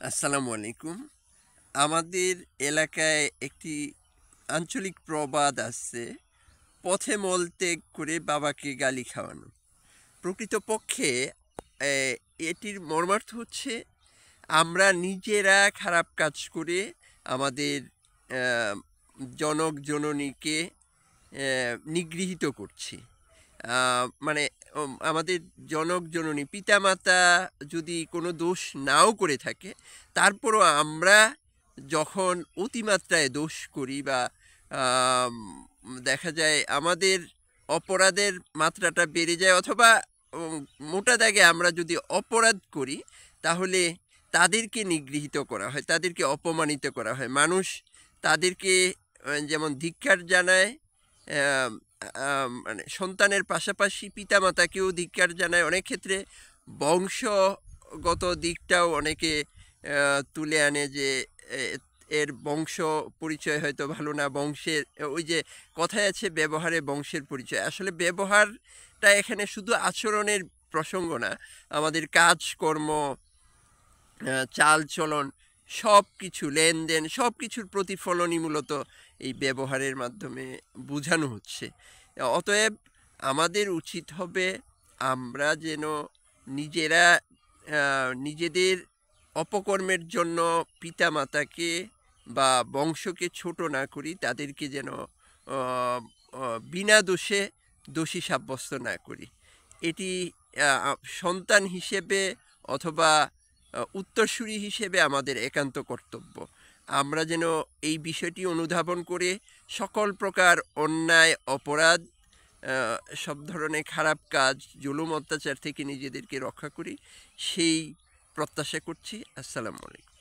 আসসালামু আলাইকুম। আমাদের এলাকায় একটি আঞ্চলিক প্রবাদ আছে, "পথে মলত্যাগ করে বাবাকে গালি খাওয়ানো।" প্রকৃতপক্ষে এ এটির মর্মার্থ হচ্ছে আমরা নিজেরা খারাপ কাজ করে আমাদের অ্যা জনক-জননীকে নিগৃহীত করছি। আ মানে আমাদের জনক-জননী পিতামাতা যদি কোনো দোষ নাও করে থাকে, তারপরও আমরা যখন অতিমাত্রায় দোষ করি বা আম দেখা যায় আমাদের অপরাধের মাত্রাটা বেড়ে যায় অথবা উম মোটা দাগে আমরা যদি অপরাধ করি, তাহলে তাদেরকে নিগৃহীত করা হয়, তাদেরকে অপমানিত করা হয়। মানুষ তাদেরকে যেমন ধিক্কার জানায়, অ্যাম মানে সন্তানের পাশাপাশি পিতামাতাকেও ধিক্কার জানায়। অনেক ক্ষেত্রে বংশগত দিকটাও অনেকে তুলে আনে যে এ এর বংশ পরিচয় হয়তো ভালো না। বংশের ওই যে কথায় আছে ব্যবহারে বংশের পরিচয়। আসলে ব্যবহারটা এখানে শুধু আচরণের প্রসঙ্গ না। আমাদের কাজকর্ম, চালচলন সবকিছু লেনদেন সবকিছুর প্রতিফলনই মূলত এই ব্যবহারের মাধ্যমে বোঝানো হচ্ছে। অতএব আমাদের উচিত হবে আমরা যেন নিজেরা নিজেদের অপকর্মের জন্য পিতামাতাকে বা বংশকে ছোট না করি, তাদেরকে যেন অ অ বিনা দোষে দোষী সাব্যস্ত না করি। এটি সন্তান হিসেবে অথবা উত্তরসূরি হিসেবে আমাদের একান্ত কর্তব্য। আমরা যেন এই বিষয়টি অনুধাবন করে সকল প্রকার অন্যায়, অপরাধ, আ সব ধরনের খারাপ কাজ, জুলুম, অত্যাচার থেকে নিজেদেরকে রক্ষা করি, সেই প্রত্যাশা করছি। আসসালামু আলাইকুম।